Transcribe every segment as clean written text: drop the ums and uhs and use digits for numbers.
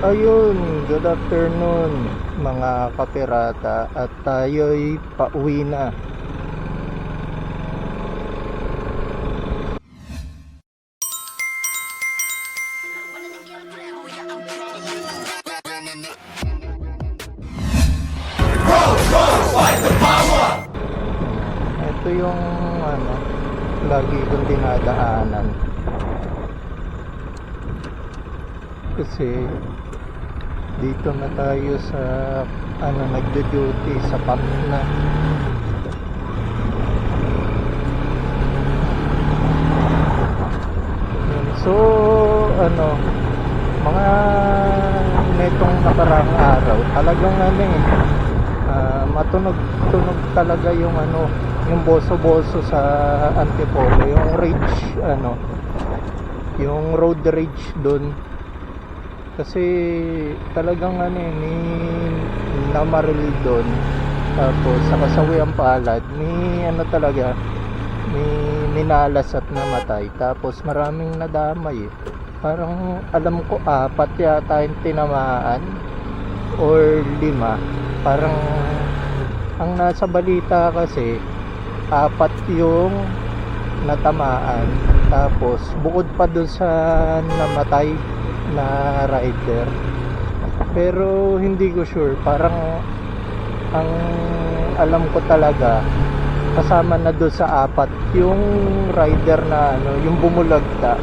Ayun, good afternoon mga kapirata at tayo'y pauwi na. Ito yung lagi kong dinadaanan. Kasi dito na tayo sa nagdo-duty sa Pamna. So mga netong nakaraang araw talagang matunog talaga yung yung boso-boso sa Antipolo, yung rage yung road rage doon. Kasi talagang may namaril doon. Tapos sa kasawiang palad may may minalas at namatay. Tapos maraming nadamay Parang alam ko 4 yata yung tinamaan or 5. Parang ang nasa balita kasi 4 yung natamaan. Tapos bukod pa dun sa namatay na rider, pero hindi ko sure. Parang ang alam ko talaga kasama na doon sa 4 yung rider na yung bumulagta.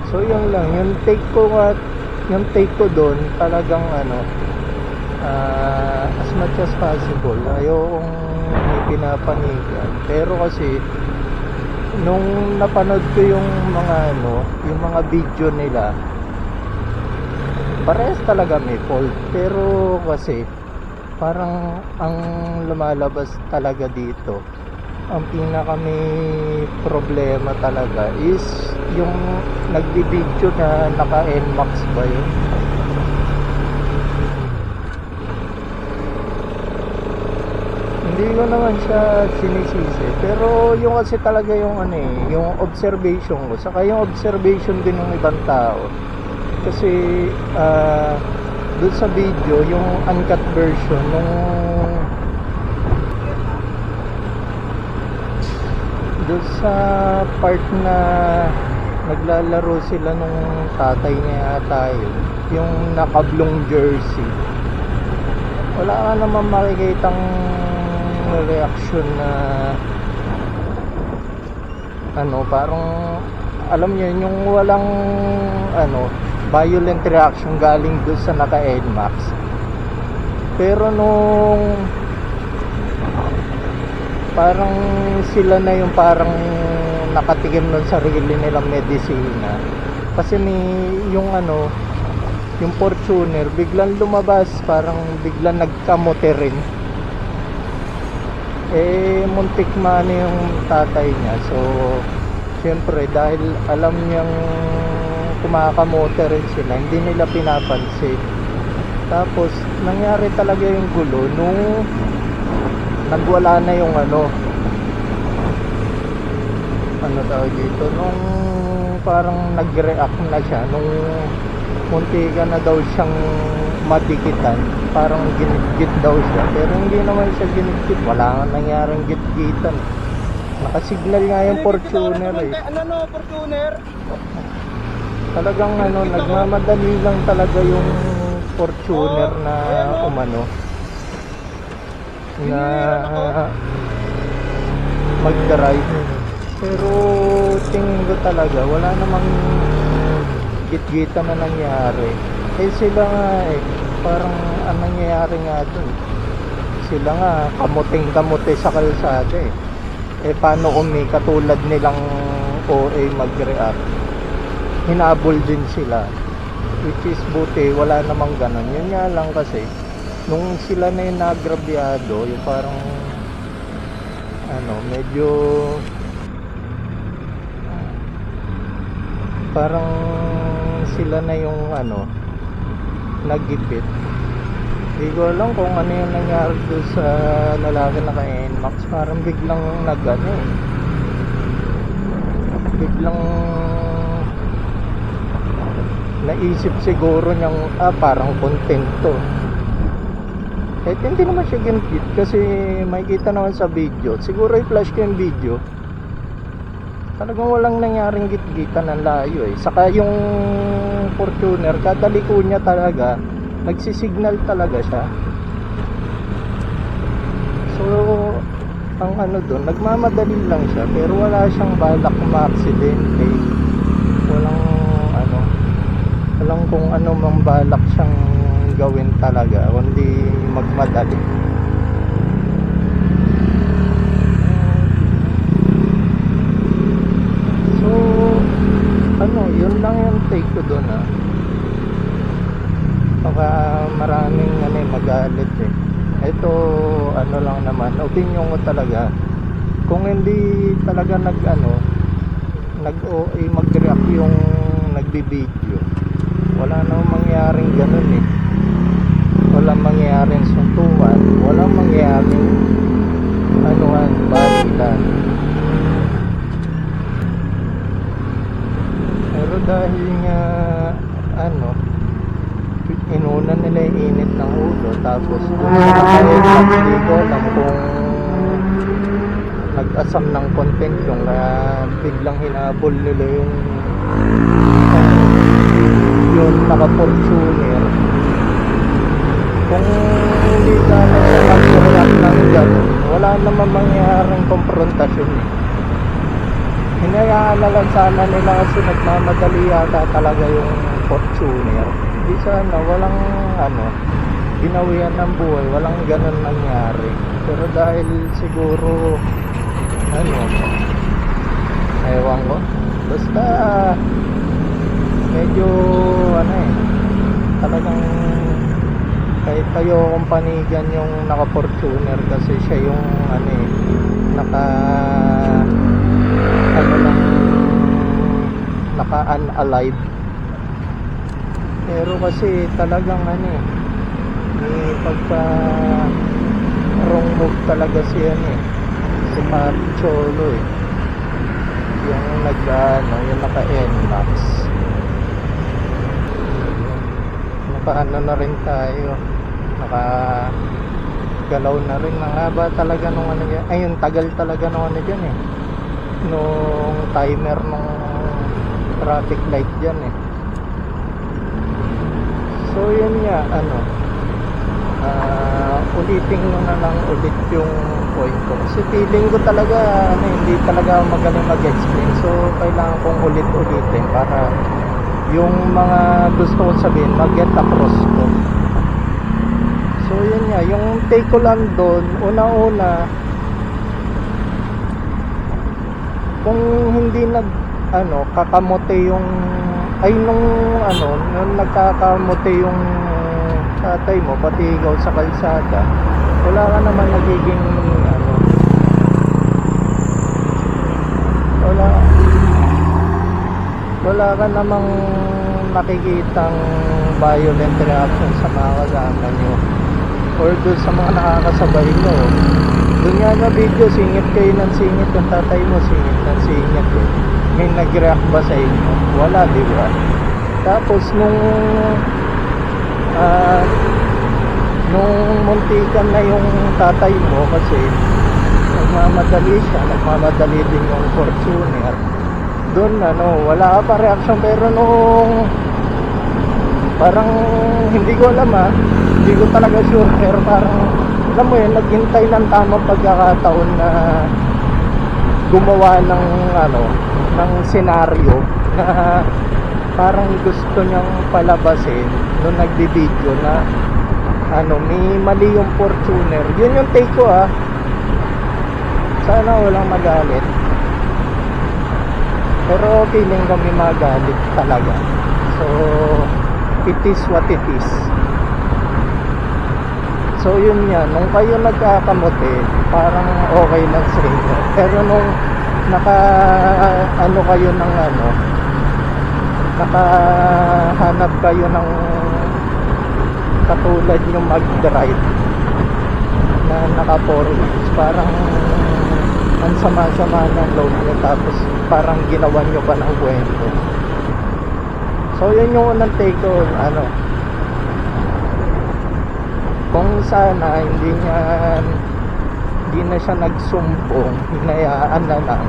So yun lang yung take ko doon. Talagang as much as possible ayokong may pinapanigan. Pero kasi nung napanood ko yung mga video nila, parehas talaga may fault. Pero kasi parang ang lumalabas talaga dito, ang pinaka may problema talaga is yung nagbibideo na naka NMAX ba yun. Hindi ko naman siya sinisisi, pero yung kasi talaga yung yung observation ko, saka yung observation din ng ibang tao. Kasi doon sa video, yung uncut version nung doon sa part na naglalaro sila nung tatay niya yata yung nakablong jersey, wala ka naman makikitang reaction na parang alam niyo yung walang violent reaction galing doon sa naka NMAX. Pero nung parang sila na yung parang nakatikim ng sarili nilang medisina, kasi may yung yung Fortuner biglang lumabas, parang biglang nagkamote rin. Muntik man yung tatay niya. So syempre dahil alam niyang kumakamote rin sila, hindi nila pinapansin. Tapos nangyari talaga yung gulo nung nagwala na yung tawag dito, nung parang nag-react na siya, nung muntika na daw siyang madikitan, parang ginigit daw siya, pero hindi naman siya ginigit, wala nga nangyaring gitgitan. Nakasignal nga yung Fortuner Fortuner? Talagang nagmamadali lang talaga yung Fortuner na na mag-drive. Pero tingin ko talaga wala namang gitgitan na nangyari. Sila nga parang ang nangyayari nga dun, sila nga kamuting-kamuti sa kalsada paano kung may katulad nilang OA mag-react, hinabol din sila, which is buti wala namang ganun. Yun nga lang kasi nung sila na yung nagrabyado, yung parang medyo parang sila na yung nagipit. Hindi ko alam kung ano yung nangyari doon sa lalaki na ka-NMAX. Parang biglang biglang naisip siguro niyang parang content to. Kahit hindi naman siya ginpit kasi makikita naman sa video. Siguro i-flash ko yung video. Talagang walang nangyaring gitgitan ng layo eh. Saka yung Fortuner, kada liko niya talaga, nagsisignal talaga siya. So, ang ano doon, nagmamadali lang siya pero wala siyang balak ma-aksidente. Walang kung ano mang balak siyang gawin talaga, kundi magmadali. So, yun lang yung take ko doon baka maraming magalit eh. Ito lang naman, opinion ko talaga. Kung hindi talaga nag-OA mag-react yung nagbibideo, wala namang mangyaring ganun eh. Walang mangyaring suntukan, walang mangyaring balilan. Pero dahil nga inuna nila yung init ng ulo, tapos hindi ko alam kung nag-asam ng content yung biglang hinabol nila yung naka-Fortuner. Kung hindi sana siya mag-react ng gano'n, wala naman mangyaring konfrontasyon eh. Hinayaan na lang sana nila kasi nagmamadali yata talaga yung Fortuner. Hindi sana, walang ginawian ng buhay, walang gano'n nangyari. Pero dahil siguro ewan ko, basta medyo talagang kahit tayo kung panigan yung naka-Fortuner kasi siya yung naka-unalive. Pero kasi talagang may pagka wrong move talaga si Cholo eh. Yung yung naka-NMAX. Na rin tayo, nakagalaw na rin. Ang haba talaga nung yung tagal talaga nung dyan eh, nung timer nung traffic light dyan eh. So yun nga, ulitin ko na lang ulit yung point ko kasi feeling ko talaga hindi talaga magaling mag-explain, so kailangan kong ulit-ulitin para yung mga gusto kong sabihin mag-get across ko. So yun nga, yung take ko lang doon, una-una, kung hindi kakamote yung nung nagkakamote yung tatay mo pati ikaw sa kalsada, wala ka naman nagiging wala ka namang nakikitang violent reaction sa mga kasama nyo or doon sa mga nakakasabay nyo. Doon nga na video, singit kayo ng singit, yung tatay mo singit ng singit eh. May nag-react ba sa inyo? Wala, di ba? Tapos nung muntikan na yung tatay mo kasi nagmamadali din yung Fortuner, doon wala pa reaction. Pero nung parang hindi ko alam hindi ko talaga sure, pero parang alam mo yun, naghintay ng tamang pagkakataon na gumawa ng ng senaryo na parang gusto niyang palabasin nung nagbibideo na may mali yung Fortuner. Yun yung take ko sana walang magalit, pero feeling ko may magalit talaga. So it is what it is. So yun yan, nung kayo nagkakamote parang okay lang sa inyo, pero nung kayo ng nakahanap kayo ng katulad yung mag-drive na naka 4 wheels, parang ang sama-sama ng loob nyo, tapos parang ginawa nyo pa ng kwento. So yun yung unang take ko, ano, kung sana hindi na siya nagsumbong, hinayaan na lang,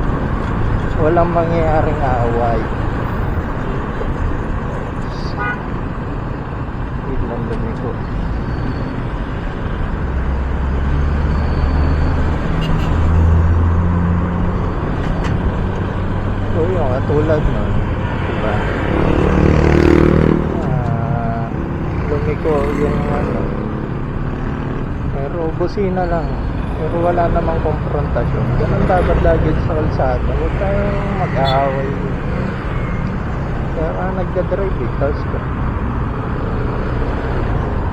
walang mangyayaring away. Wait lang, dumi ko. So yung katulad nun, diba, lumiko yung ano, pero busina lang, pero wala namang konfrontasyon. Ganun dapat lagi sa kalsada, huwag tayong mag-aaway. Kaya ka nagdadrive eh, tapos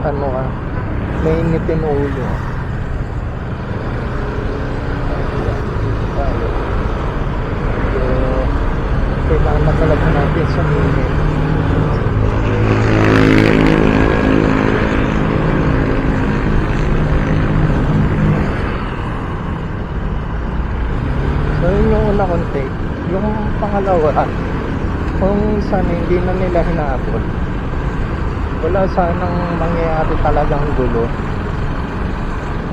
ano ka, mainitin ulo. Kailangan na talaga natin sa minute. So yun yung una kong take. Yung pangalawa, kung sana hindi na nila hinabol, wala sanang mangyayari talagang gulo.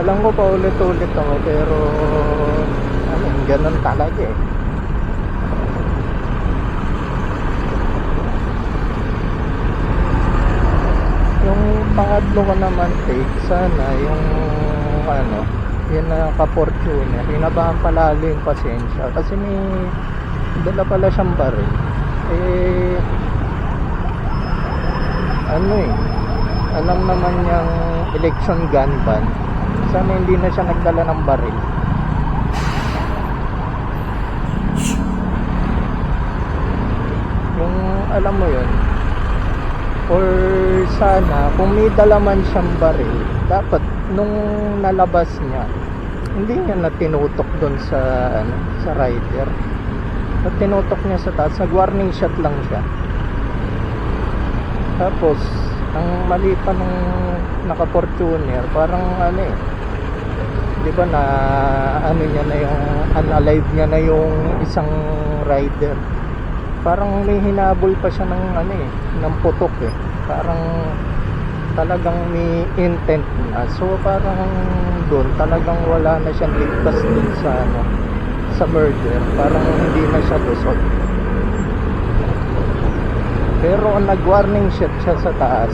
Alam ko pa ulit-ulit ako, pero ano, ganun talaga eh. Yung pangatlo ko naman take, sana yung ano, yun na ka-Fortuner, hinabahan palalo yung pasensya kasi may dala pala siyang baril. Eh ano eh, alam naman niyang election gun ban, sana hindi na siya nagdala ng baril. Yung alam mo yun, or sana kung may dala man siyang baril, dapat nung nalabas niya, hindi niya na tinutok doon sa ano, sa rider. At tinutok niya sa taas, nag-warning shot lang siya. Tapos ang mali pa nung naka-Fortuner, parang ano eh, di ba na ano niya na yung unalive niya na yung isang rider. Parang may hinabol pa siya ng ano eh, ng putok eh. Parang talagang may intent na. So parang doon talagang wala na siyang ligtas dun sa ano, sa murder. Parang hindi na siya lusot. Pero ang nag-warning shot siya sa taas,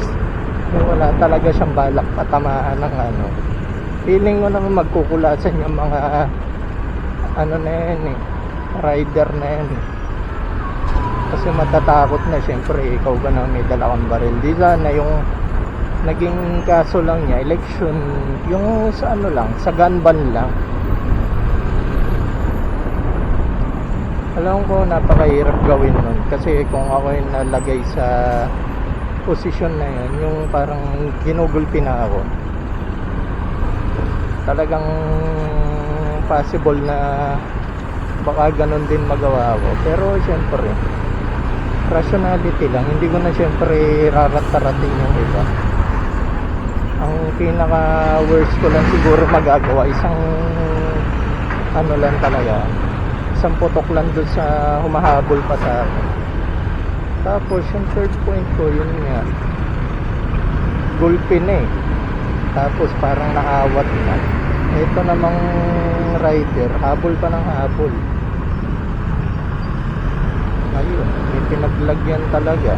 wala talaga siyang balak patamaan ng ano. Feeling ko naman magkukulasan yung mga ano na yan eh, rider na yan eh. Kasi matatakot na syempre, ikaw ba na may dalawang baril. Di sana yung naging kaso lang niya, election, yung sa ano lang, sa gun ban lang. Alam ko napakahirap gawin nun, kasi kung ako yung nalagay sa posisyon na yun, yung parang ginugulpi na ako, talagang possible na baka ganun din magawa ako. Pero syempre rationality lang, hindi ko na syempre rarat-tarating yung iba. Ang pinaka worst ko lang siguro magagawa, isang ano lang talaga, isang putok lang doon sa humahabol pa sa akin. Tapos yung third point ko, yun nga, gulpin eh, tapos parang naawat na. Ito namang rider, habol pa ng habol. Ayun, may pinaglagyan talaga.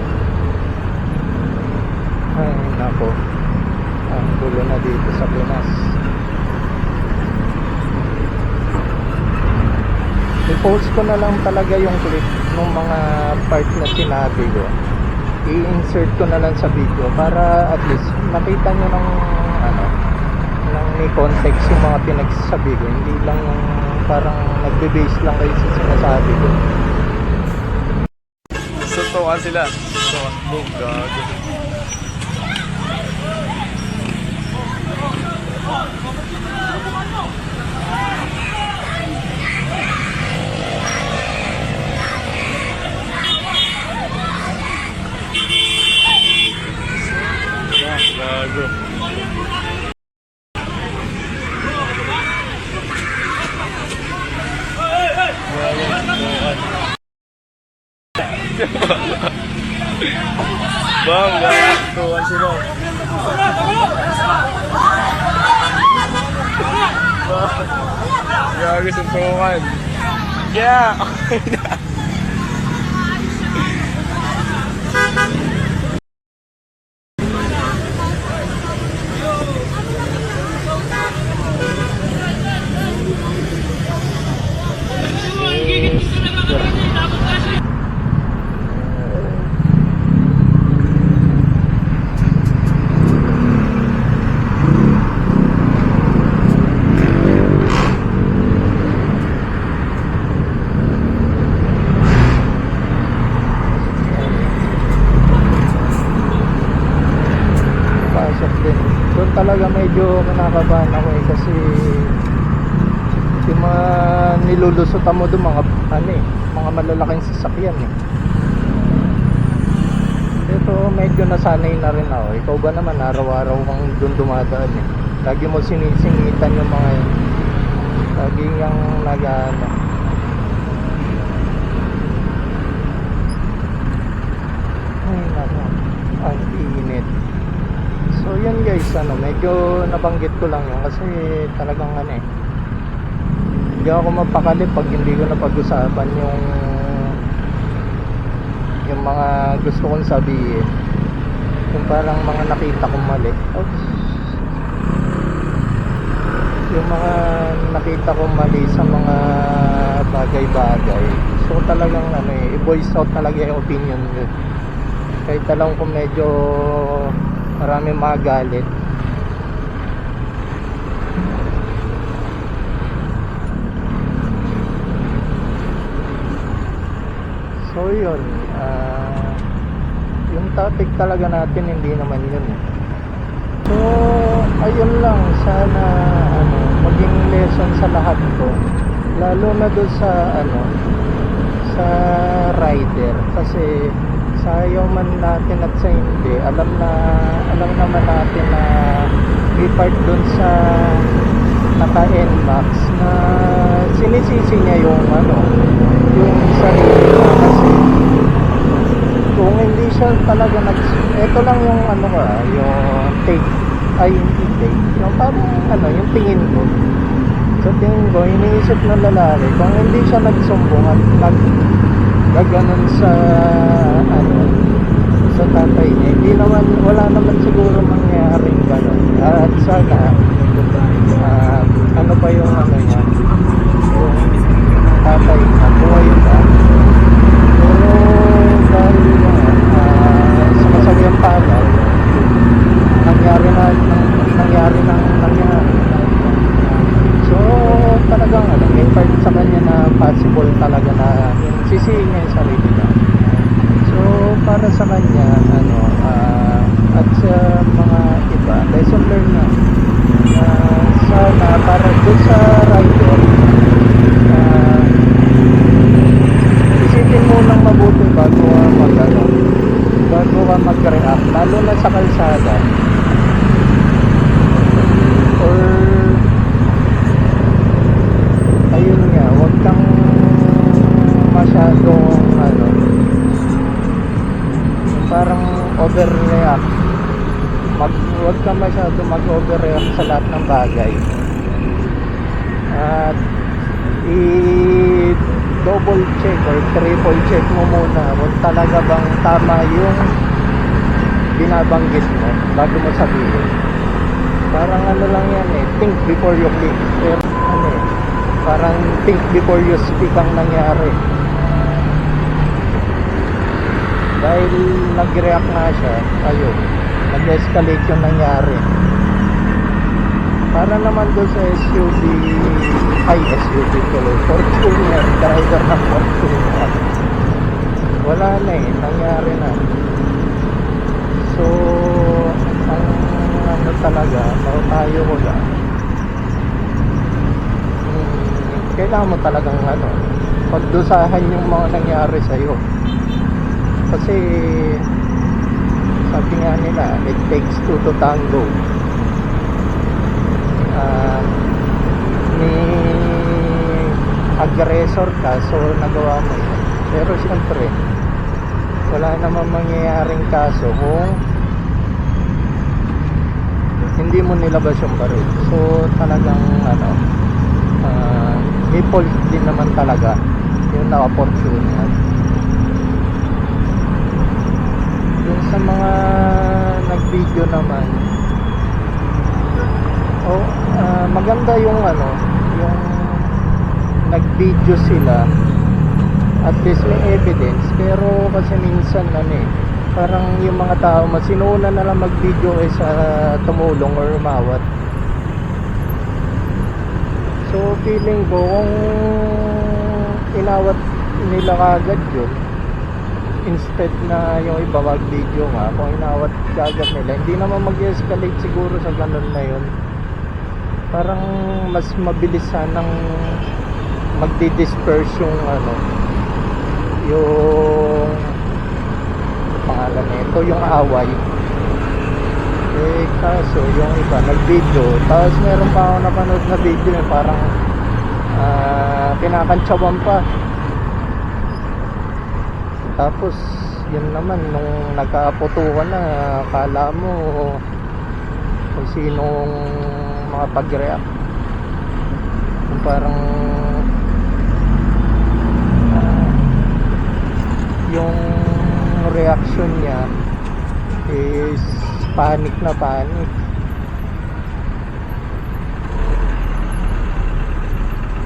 Ay nako, ang gulo na dito sa Pinas. I-post ko na lang talaga yung clip ng mga part na sinabi ko. I-insert ko na lang sa video para at least makita nyo ng ano, ng may context yung mga pinagsasabi ko. Hindi lang yung parang nagbe-base lang kayo sa sinasabi ko. Suntukan sila. Suntukan mo, gago. Gago. Gago. Suntukan sila. Gago, suntukan. Yeah! Okay na. Pasok din. Doon talaga medyo kinakabahan ako eh kasi yung mga nilulusutan mo doon mga ano eh, mga malalaking sasakyan eh. Ito medyo nasanay na rin ako. Ikaw ba naman araw-araw kang doon dumadaan eh. Lagi mo sinisingitan yung mga yun. Lagi yung nag-ano. Ay nako, ang init. So yan guys, medyo nabanggit ko lang yun kasi talagang ano eh, hindi ako mapakali pag hindi ko napag-usapan yung mga gusto kong sabihin, yung parang mga nakita kong mali. Oops. Yung mga nakita kong mali sa mga bagay-bagay, so talagang i-voice out talaga yung opinion ko. Kahit alam ko medyo maraming magalit. So yun, yung topic talaga natin hindi naman yun eh. So ayun lang, sana maging lesson sa lahat to, lalo na doon sa sa rider, kasi sayaw man natin at sa hindi, alam naman natin na may part dun sa naka NMAX na sinisisi niya yung yung sarili niya, kasi kung hindi siya talaga eto lang yung yung take, ay hindi take, yung parang yung tingin ko, sa tingin ko iniisip ng lalaki, kung hindi siya nagsumbong at gaganon sa sa tatay niya, hindi naman, wala naman siguro mangyayaring ganon. At sana ano pa yung niya, yung tatay niya buhay pa, pero dahil sa kasawiyang palad nangyari. So talagang may part sa kanya na possible talaga na sisihin niya yung sarili niya. So para sa kanya at sa mga iba, lesson learned na sana para doon sa rider, isipin mo nang mabuti bago ka mag-react, lalo na sa kalsada, or ayun nga, huwag kang masyadong parang overreact, huwag kang masyadong mag-overreact sa lahat ng bagay, at i-double check or triple check mo muna kung talaga bang tama yung binabanggit mo bago mo sabihin. Parang lang yan eh, think before you click, pero parang think before you speak ang nangyari. Dahil nag-react na siya, ayun, nag-escalate yung nangyari. Para naman doon sa SUV tuloy, Fortuner, driver ng Fortuner, wala na eh, nangyari na. So ang talaga, tayo ko lang, kailangan mo talagang pagdusahan yung mga nangyari sa'yo. Kasi sabi nga nila, it takes two to tango. May aggressor ka, so nagawa mo yun. Pero siyempre wala namang mangyayaring kaso kung mo nilabas yung baril. So talagang ano, may fault din naman talaga yung na-opportunity. Dun sa mga nag-video naman, maganda yung ano, yung nag-video sila, at least may evidence. Pero kasi minsan ano parang yung mga tao masinuna na lang mag-video sa tumulong or umawat. So feeling ko kung inawat nila kagad yun, instead na yung iba mag-video nga, kung inawat kagad nila, hindi naman mag-escalate siguro sa ganun na yun. Parang mas mabilis sanang magdi-disperse yung ano, yung pangalan nito, yung away. Kaso yung iba nag-video, tapos meron pa ako napanood na video yung parang kinakantsawan pa. Tapos yun naman, nung nagkaputukan na, akala mo kung sinong makapag-react. Yung parang yung reaction niya is panic na panic.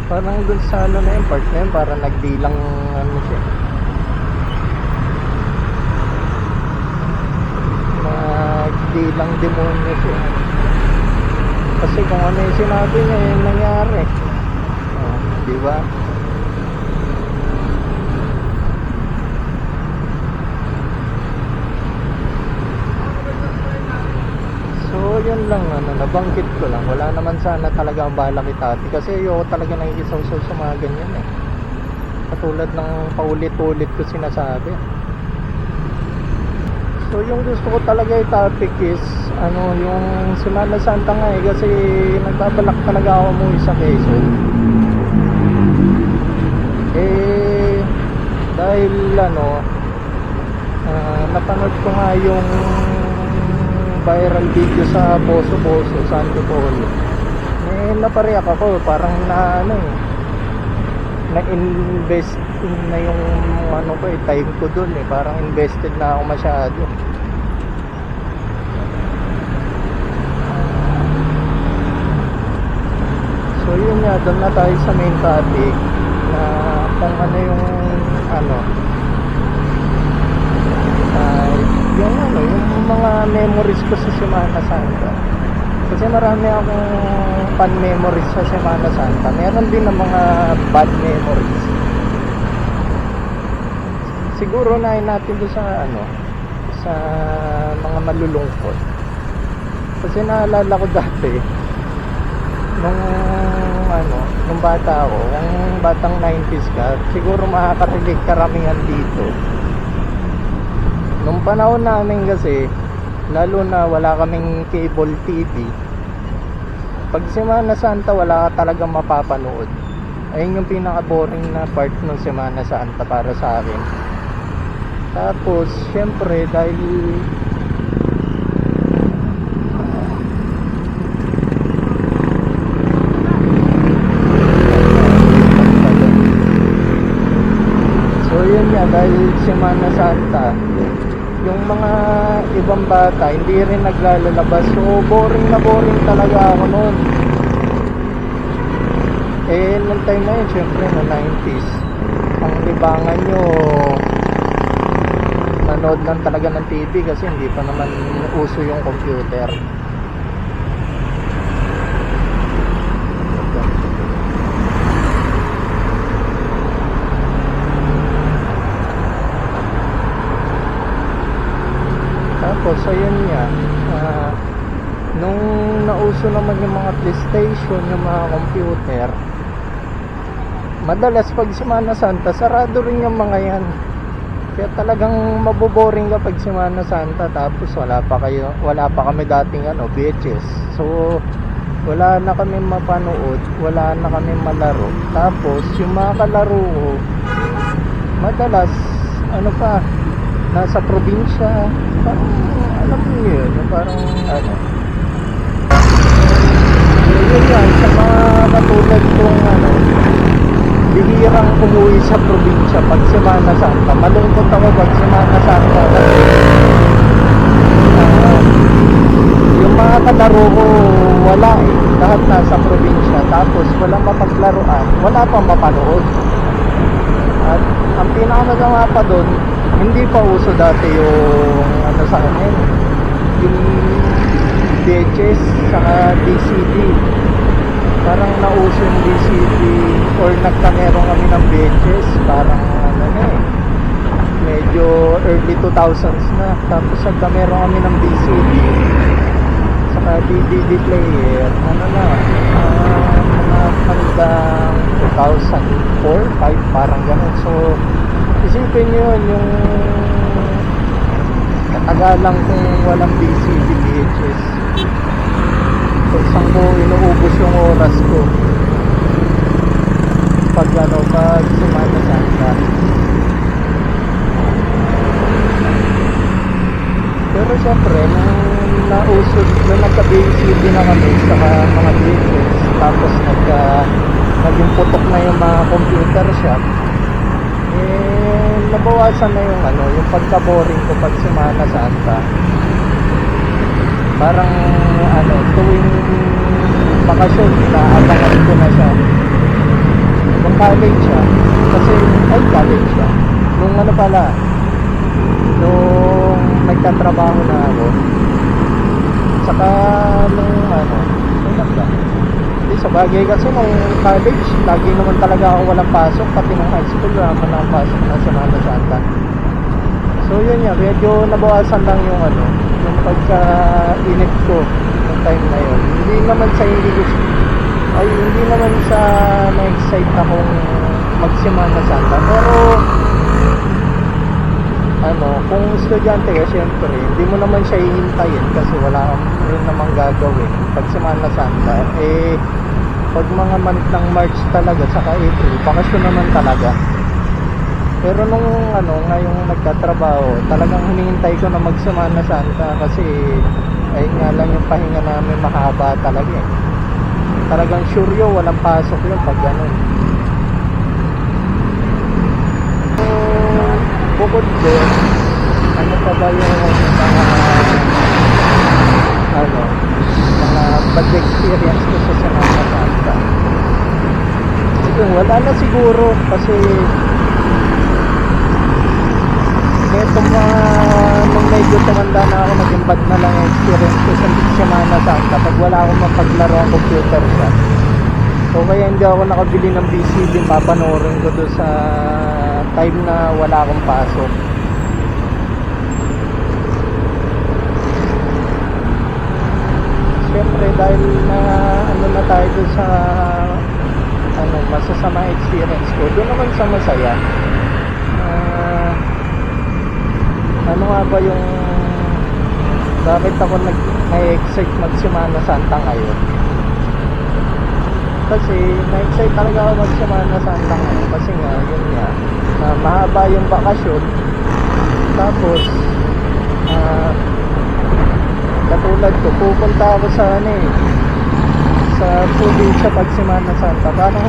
Parang dun sa ano na yung part na yun, parang nagdilang ano siya, nagdilang demonyo siya. Kasi kung ano yung sinabi niya, yung nangyari. Di ba? So yun lang, ano, nabanggit ko lang. Wala naman sana talaga ang balak itati, kasi ayoko talaga nakikisaw-saw sa mga ganyan katulad ng paulit-ulit ko sinasabi. So yung gusto ko talaga i-topic is ano, yung Semana Santa nga kasi nagbabalak talaga ako umuwi sa Quezon. Dahil ano, napanood ko nga yung viral video sa Boso sa Antipolo. Napareact ako, parang na ano na-invest na yung ano ko time ko dun parang invested na ako masyado. So yun nga, doon na tayo sa main topic na kung ano yung ano, yung mga memories ko sa Semana Santa. Kasi marami akong fun memories sa Semana Santa. Meron din ng mga bad memories. Siguro unahin natin doon sa ano, sa mga malulungkot. Kasi naalala ko dati nung ano, nung bata ako, yung batang 90s ka, siguro makaka-relate karamihan dito. Nung panahon namin kasi, lalo na wala kaming cable TV, pag Semana Santa wala ka talagang mapapanood. Ayun yung pinaka-boring na part ng Semana Santa para sa akin. Tapos syempre dahil so yun nga, dahil Semana Santa yung mga ibang bata hindi rin naglalabas, so boring na boring talaga ako noon. Nung time na yun, syempre no 90s, ang libangan nyo manood lang talaga ng TV kasi hindi pa naman uso yung computer. Tapos ayun nga, nung nauso naman yung mga PlayStation, yung mga computer, madalas pag Semana Santa sarado rin yung mga yan. Kaya talagang maboboring ka pag Semana Santa. Tapos wala pa kami dating ano, VHS. So wala na kami mapanood, wala na kami malaro. Tapos yung mga kalaro ko madalas ano pa, nasa probinsya. Parang alam mo yun, parang ano, yan, sa mga katulad kong ano, bihirang umuwi sa probinsya pag Semana Santa. Malungkot ako pag Semana Santa kasi ah, yung mga kalaro ko wala eh. Lahat nasa probinsya. Tapos walang mapaglaruan, wala pang mapanood. At ang pinakamasama pa doon, hindi pa uso dati yung ano sa amin, yung VHS saka DCD. Parang nauso yung DCD or nagkameron kami ng VHS, parang ano na eh, medyo early 2000s na. Tapos nagkameron kami ng DCD saka DVD player, ano na, mga hanggang 2004, 5, parang ganun. So isipin nyo yun, yung katagalang kung walang DCD, VHS. So isang ko inuubos yung oras ko pag ano, pag Semana Santa. Pero syempre nung nausod, nung nagka-VCD na kami sa mga VHS, tapos naging putok na yung mga computer shop, eh nabawasan na yung ano, yung pagka-boring ko pag Semana Santa. Parang ano, tuwing bakasyon, naabangan ko na siya. Nung college siya, kasi, ay college siya. Nung ano pala, nung nagtatrabaho na ako, saka nung ano, kailan ba? Hindi, sa bagay kasi nung college, lagi naman talaga ako walang pasok, pati nung high school, wala naman akong pasok na Semana Santa. So yun nga, medyo nabawasan lang yung ano, yung pagka-init ko yung time na yun. Hindi naman sa hindi naman sa na-excite akong mag-Semana Santa. Pero ano, kung estudyante ka, syempre hindi mo naman siya hihintayin kasi wala kang rin namang gagawin pag Semana Santa. Eh pag mga month ng March talaga saka April, bakasyon naman talaga. Pero nung ano, ngayong nagtatrabaho, talagang hinihintay ko na mag-Semana Santa kasi ayun nga lang yung pahinga namin mahaba talaga eh. Talagang sure yun, walang pasok yun pag ganun. So, bukod doon, ano pa ba yung mga bad experience ko sa Semana Santa? Wala na siguro kasi itong nung medyo tumanda na ako, naging bad na lang yung experience ko sa Semana Santa pag wala akong mapaglaro ang computer siya. So kaya hindi ako nakabili ng VCD, papanoorin ko doon sa time na wala akong pasok. Siyempre dahil na ano na tayo doon sa ano, masasama experience ko, doon naman sa masaya. Ano nga ba yung bakit ako na-excite mag-Semana Santa ngayon? Kasi na-excite talaga ako mag-Semana Santa ngayon kasi nga, yun nga, mahaba yung bakasyon. Tapos katulad ko, pupunta ako sa ano eh, sa probinsya pag Semana Santa. Parang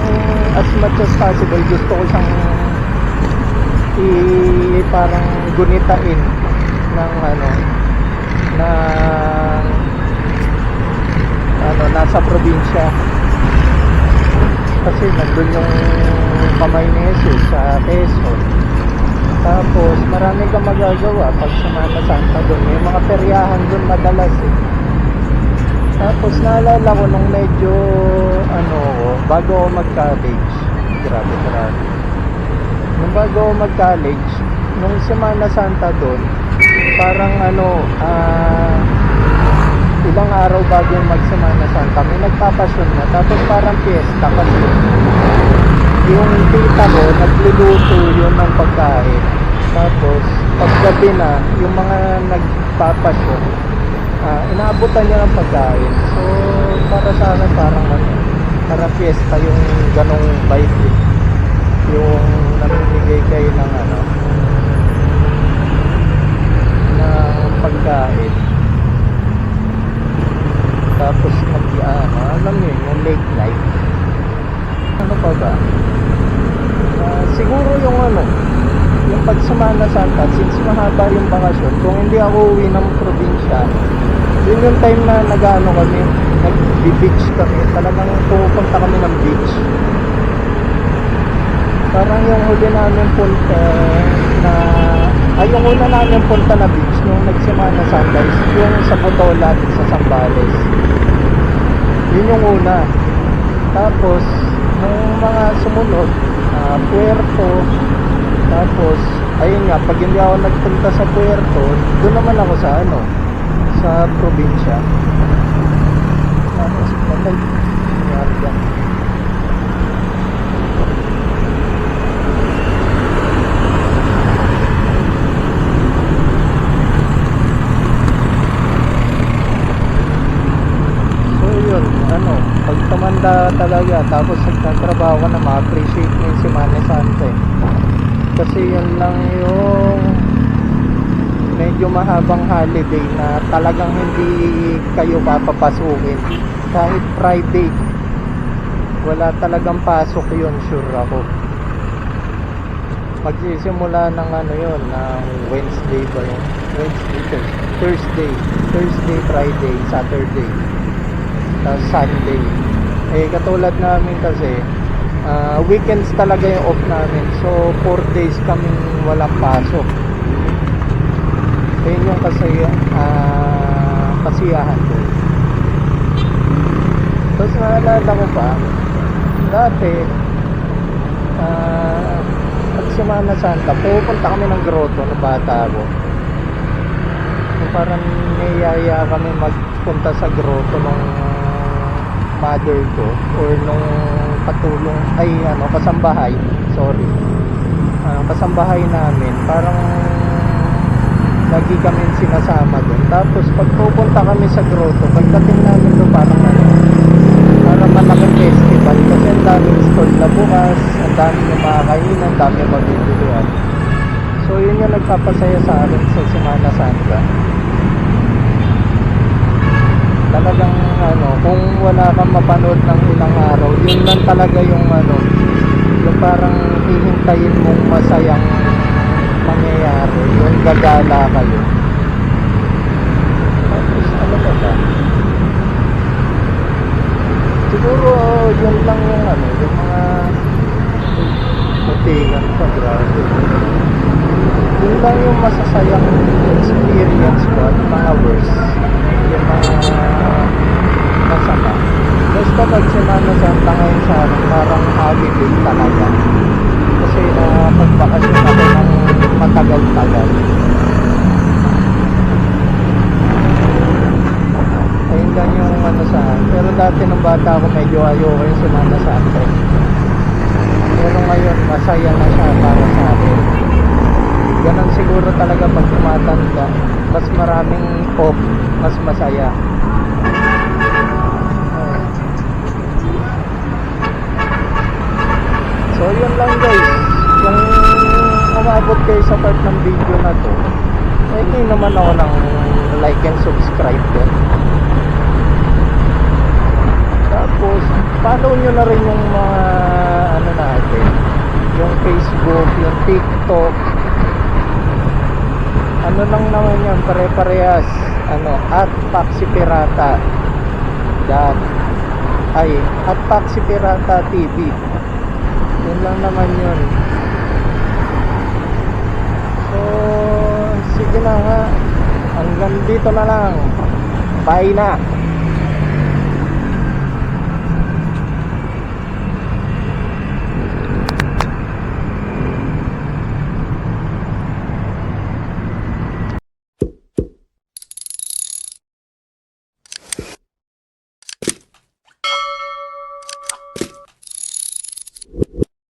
as much as possible gusto ko siyang parang gunitain ng nasa probinsya kasi nandun yung kamay ni Jesus sa Quezon. Tapos marami kang magagawa pag Semana Santa doon, may mga peryahan doon madalas eh. Tapos naalala ko nung medyo bago ako mag-college, grabe nung bago ako mag-college, nung Semana Santa doon, parang ilang araw bago mag-Semana Santa, may nagpapasyon na, tapos parang fiesta kasi yung tita ko, nagluluto yun ng pagkain. Tapos, paggabi na, yung mga nagpapasyon, inaabutan niya ng pagkain. So, para sa akin, parang fiesta yung ganong vibe. Yung namimigay kayo ng ng pagkain. Tapos alam niyo yung may late night. Ano pa ba? Siguro yung ano, yung pag Semana Santa, since mahaba yung bakasyon, kung hindi ako uwi ng probinsya, yun yung time na nag-ano kami, nag-beach kami, talagang pupunta kami ng beach. Parang yung huli namin punta na, yung una namin punta na beach nung nag-Semana Santa is yung sa Botolan, sa Zambales. Yun yung una. Tapos, nung mga sumunod, Puerto, tapos, ayun nga, pag hindi ako nagpunta sa Puerto, doon naman ako sa ano, sa probinsya. Tapos, patay. Nangyari dyan. So, yun, ano, pag tumanda talaga, tapos nagtatrabaho ka na, ma-appreciate mo yung Semana Santa eh. Kasi yun lang yung medyo mahabang holiday na talagang hindi kayo papapasukin. Kahit Friday, wala talagang pasok yun, sure ako. Magsisimula ng ano yun, ng Wednesday ba yun? Thursday, Friday, Saturday, tapos Sunday. Eh katulad namin kasi, weekends talaga yung off namin. So 4 days kaming walang pasok. Yun yung kasiyahan ko. Tapos naalala ko pa, dati pag Semana Santa, pupunta kami ng grotto na bata ako. So, parang niyaya kami magpunta sa grotto ng mother ko or nung katulong kasambahay, sorry, kasambahay namin. Parang lagi kami sinasama doon. Tapos pag pupunta kami sa grotto, pagdating namin doon parang malaking festival kasi ang daming stall na bukas, ang daming yung mga kainan, ang daming mabibilihan. So yun yung nagpapasaya sa akin sa Semana Santa. Talagang kung wala kang mapanood ng ilang araw, yun lang talaga yung yung parang hihintayin mong masayang mangyayari, yung gagala kayo. Tapos ano ba? Siguro yun lang yung yung mga putingan pa, grabe. Yun lang yung masasayang experience ko at mga worst, yung mga masama. Basta pag Semana Santa ngayon sa akin, parang holiday talaga. Kasi napagbakasyon ako ng matagal-tagal. Ayun lang yung sa akin. Pero dati nung bata ako, medyo ayoko yung Semana Santa. Pero ngayon, masaya na siya para sa akin. Ganon siguro talaga pag tumatanda. Mas maraming off, mas masaya. So yun lang guys. Kung umabot kayo sa part ng video na to, hindi naman ako ng like and subscribe din. Tapos follow nyo na rin yung mga natin, yung Facebook, yung TikTok. Ano lang naman yan, pare-parehas. At Paxipirata at Paxipirata TV. Yun lang naman yun. So sige na nga, hanggang dito na lang. Bye na.